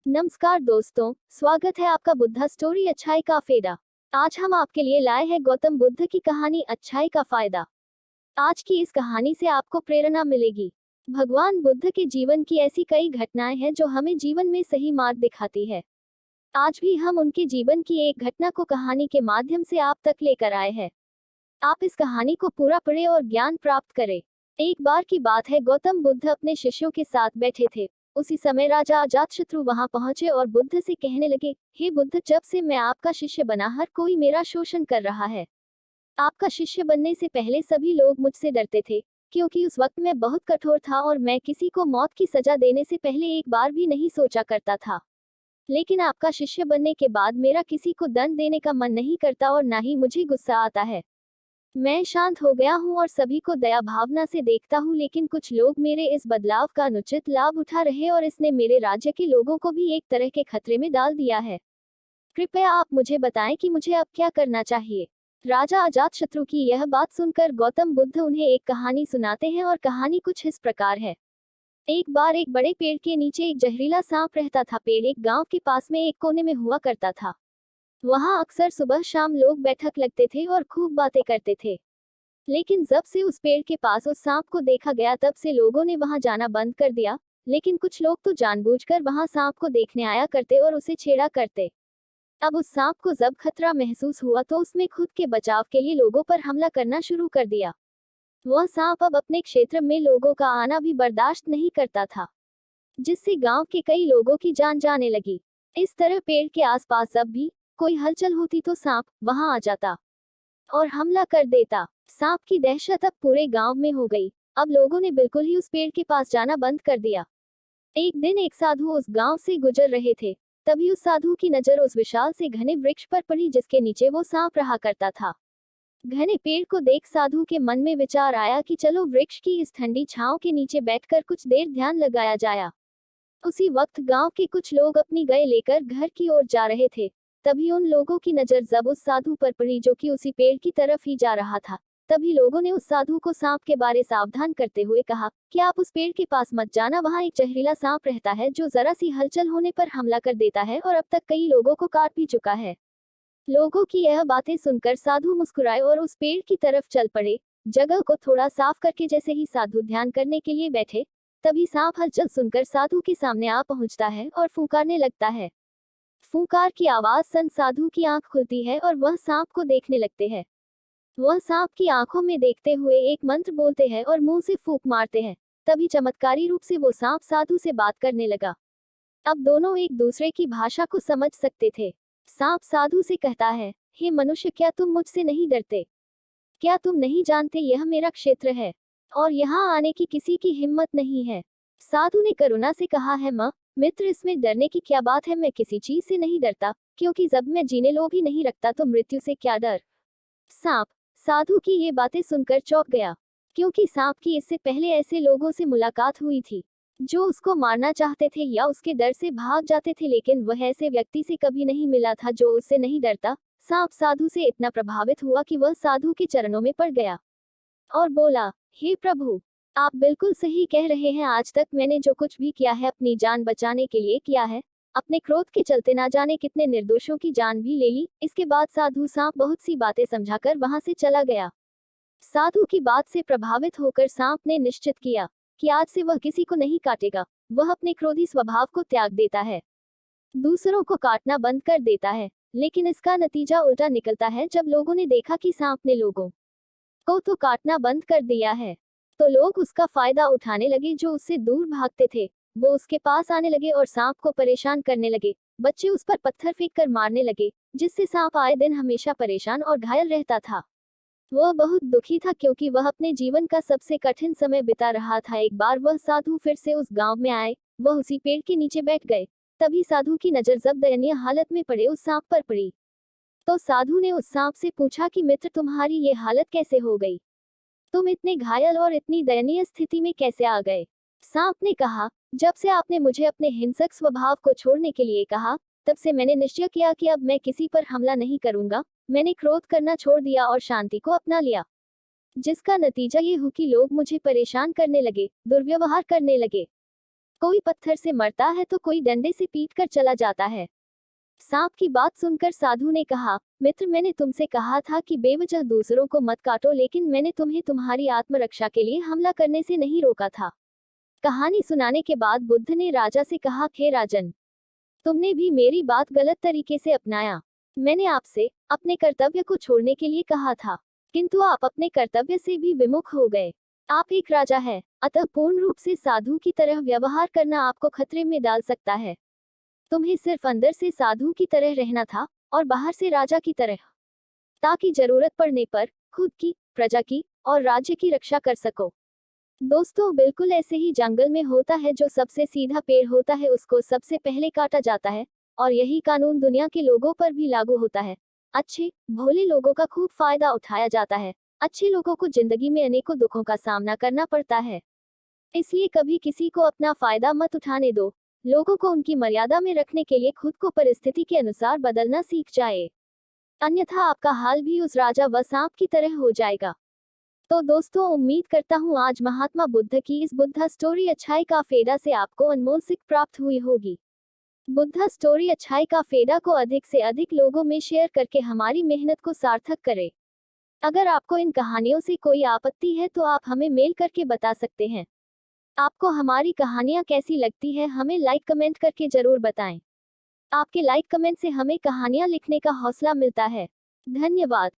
नमस्कार दोस्तों, स्वागत है आपका बुद्धा स्टोरी अच्छाई का फेदा। आज हम आपके लिए लाए हैं गौतम बुद्ध की कहानी अच्छाई का फायदा। आज की इस कहानी से आपको प्रेरणा मिलेगी। भगवान बुद्ध के जीवन की ऐसी कई घटनाएं हैं जो हमें जीवन में सही मार्ग दिखाती है। आज भी हम उनके जीवन की एक घटना को कहानी के माध्यम से आप तक लेकर आए हैं। आप इस कहानी को पूरा पढ़ें और ज्ञान प्राप्त करें। एक बार की बात है, गौतम बुद्ध अपने शिष्यों के साथ बैठे थे। उसी समय राजा अजातशत्रु वहां पहुंचे और बुद्ध से कहने लगे, हे बुद्ध, जब से मैं आपका शिष्य बना हर कोई मेरा शोषण कर रहा है। आपका शिष्य बनने से पहले सभी लोग मुझसे डरते थे, क्योंकि उस वक्त मैं बहुत कठोर था और मैं किसी को मौत की सजा देने से पहले एक बार भी नहीं सोचा करता था। लेकिन आपका शिष्य बनने के बाद मेरा किसी को दंड देने का मन नहीं करता और ना ही मुझे गुस्सा आता है। मैं शांत हो गया हूँ और सभी को दया भावना से देखता हूँ, लेकिन कुछ लोग मेरे इस बदलाव का अनुचित लाभ उठा रहे और इसने मेरे राज्य के लोगों को भी एक तरह के खतरे में डाल दिया है। कृपया आप मुझे बताएं कि मुझे अब क्या करना चाहिए। राजा अजातशत्रु की यह बात सुनकर गौतम बुद्ध उन्हें एक कहानी सुनाते हैं और कहानी कुछ इस प्रकार है। एक बार एक बड़े पेड़ के नीचे एक जहरीला सांप रहता था। पेड़ एक गांव के पास में एक कोने में हुआ करता था। वहां अक्सर सुबह शाम लोग बैठक लगते थे और खूब बातें करते थे। लेकिन जब से उस पेड़ के पास उस सांप को देखा गया तब से लोगों ने वहां जाना बंद कर दिया। लेकिन कुछ लोग तो जानबूझकर वहां सांप को देखने आया करते और उसे छेड़ा करते। अब उस सांप को जब खतरा महसूस हुआ तो उसने खुद के बचाव के लिए लोगों पर हमला करना शुरू कर दिया। वह सांप अब अपने क्षेत्र में लोगों का आना भी बर्दाश्त नहीं करता था, जिससे गांव के कई लोगों की जान जाने लगी। इस तरह पेड़ के आसपास जब भी कोई हलचल होती तो सांप वहां आ जाता और हमला कर देता। सांप की दहशत अब पूरे गांव में हो गई। अब लोगों ने बिल्कुल ही उस पेड़ के पास जाना बंद कर दिया। एक दिन एक साधु उस गांव से गुजर रहे थे। तभी उस साधु की नजर उस विशाल से घने वृक्ष पर पड़ी जिसके नीचे वो सांप रहा करता था। घने पेड़ को देख साधु के मन में विचार आया कि चलो वृक्ष की इस ठंडी छांव के नीचे बैठकर कुछ देर ध्यान लगाया जाए। उसी वक्त गांव के कुछ लोग अपनी गाय लेकर घर की ओर जा रहे थे। तभी उन लोगों की नजर जब उस साधु पर पड़ी जो कि उसी पेड़ की तरफ ही जा रहा था। तभी लोगों ने उस साधु को सांप के बारे सावधान करते हुए कहा कि आप उस पेड़ के पास मत जाना, वहां एक जहरीला सांप रहता है जो जरा सी हलचल होने पर हमला कर देता है और अब तक कई लोगों को काट भी चुका है। लोगों की यह बातें सुनकर साधु मुस्कुराए और उस पेड़ की तरफ चल पड़े। जगह को थोड़ा साफ करके जैसे ही साधु ध्यान करने के लिए बैठे, तभी सांप हलचल सुनकर साधु के सामने आ पहुंचता है और फुंकारने लगता है। फुंकार की आवाज सन साधु की आंख खुलती है और वह सांप को देखने लगते हैं। वह सांप की आंखों में देखते हुए एक मंत्र बोलते हैं और मुंह से फूंक मारते हैं। तभी चमत्कारी रूप से वो सांप साधु से बात करने लगा। अब दोनों एक दूसरे की भाषा को समझ सकते थे। सांप साधु से कहता है, हे मनुष्य, क्या तुम मुझसे नहीं डरते? क्या तुम नहीं जानते यह मेरा क्षेत्र है और यहाँ आने की किसी की हिम्मत नहीं है? साधु ने करुणा से कहा है, मित्र, इसमें डरने की क्या बात है? मैं किसी चीज से नहीं डरता, क्योंकि जब मैं जीने लोभ ही नहीं रखता तो मृत्यु से क्या डर। सांप साधु की ये बातें सुनकर चौंक गया, क्योंकि सांप की इससे पहले ऐसे लोगों से मुलाकात हुई थी जो उसको मारना चाहते थे या उसके डर से भाग जाते थे, लेकिन वह ऐसे व्यक्ति से कभी नहीं मिला था जो उससे नहीं डरता। सांप साधु से इतना प्रभावित हुआ कि वह साधु के चरणों में पड़ गया और बोला, हे प्रभु, आप बिल्कुल सही कह रहे हैं। आज तक मैंने जो कुछ भी किया है अपनी जान बचाने के लिए किया है। अपने क्रोध के चलते ना जाने कितने निर्दोषों की जान भी ले ली। इसके बाद साधु सांप बहुत सी बातें समझाकर वहां से चला गया। साधु की बात से प्रभावित होकर सांप ने निश्चित किया कि आज से वह किसी को नहीं काटेगा। वह अपने क्रोधी स्वभाव को त्याग देता है, दूसरों को काटना बंद कर देता है। लेकिन इसका नतीजा उल्टा निकलता है। जब लोगों ने देखा कि सांप ने लोगों को तो काटना बंद कर दिया है, तो लोग उसका फायदा उठाने लगे। जो उससे दूर भागते थे वो उसके पास आने लगे और सांप को परेशान करने लगे। बच्चे उस पर पत्थर फेंक कर मारने लगे, जिससे सांप आए दिन हमेशा परेशान और घायल रहता था। वह बहुत दुखी था, क्योंकि वह अपने जीवन का सबसे कठिन समय बिता रहा था। एक बार वह साधु फिर से उस गांव में आए। वह उसी पेड़ के नीचे बैठ गए। तभी साधु की नजर जब दयनीय हालत में पड़े उस सांप पर पड़ी, तो साधु ने उस सांप से पूछा कि मित्र, तुम्हारी ये हालत कैसे हो गई? तुम इतने घायल और इतनी दयनीय स्थिति में कैसे आ गए? सांप ने कहा, जब से आपने मुझे अपने हिंसक स्वभाव को छोड़ने के लिए कहा, तब से मैंने निश्चय किया कि अब मैं किसी पर हमला नहीं करूंगा। मैंने क्रोध करना छोड़ दिया और शांति को अपना लिया, जिसका नतीजा ये हुआ कि लोग मुझे परेशान करने लगे, दुर्व्यवहार करने लगे। कोई पत्थर से मरता है तो कोई डंडे से पीट कर चला जाता है। सांप की बात सुनकर साधु ने कहा, मित्र, मैंने तुमसे कहा था कि बेवजह दूसरों को मत काटो, लेकिन मैंने तुम्हें तुम्हारी आत्मरक्षा के लिए हमला करने से नहीं रोका था। कहानी सुनाने के बाद बुद्ध ने राजा से कहा, हे राजन, तुमने भी मेरी बात गलत तरीके से अपनाया। मैंने आपसे अपने कर्तव्य को छोड़ने के लिए कहा था, किंतु आप अपने कर्तव्य से भी विमुख हो गए। आप एक राजा है, अतः पूर्ण रूप से साधु की तरह व्यवहार करना आपको खतरे में डाल सकता है। तुम्हें सिर्फ अंदर से साधु की तरह रहना था और बाहर से राजा की तरह, ताकि जरूरत पड़ने पर खुद की, प्रजा की और राज्य की रक्षा कर सको। दोस्तों, बिल्कुल ऐसे ही जंगल में होता है, जो सबसे सीधा पेड़ होता है उसको सबसे पहले काटा जाता है, और यही कानून दुनिया के लोगों पर भी लागू होता है। अच्छे भोले लोगों का खूब फायदा उठाया जाता है। अच्छे लोगों को जिंदगी में अनेकों दुखों का सामना करना पड़ता है, इसलिए कभी किसी को अपना फायदा मत उठाने दो। लोगों को उनकी मर्यादा में रखने के लिए खुद को परिस्थिति के अनुसार बदलना सीख जाए, अन्यथा आपका हाल भी उस राजा व सांप की तरह हो जाएगा। तो दोस्तों, उम्मीद करता हूँ आज महात्मा बुद्ध की इस बुद्धा स्टोरी अच्छाई का फेड़ा से आपको अनमोल सीख प्राप्त हुई होगी। बुद्धा स्टोरी अच्छाई का फेड़ा को अधिक से अधिक लोगों में शेयर करके हमारी मेहनत को सार्थक करे। अगर आपको इन कहानियों से कोई आपत्ति है तो आप हमें मेल करके बता सकते हैं। आपको हमारी कहानियाँ कैसी लगती है, हमें लाइक कमेंट करके जरूर बताएं। आपके लाइक कमेंट से हमें कहानियाँ लिखने का हौसला मिलता है। धन्यवाद।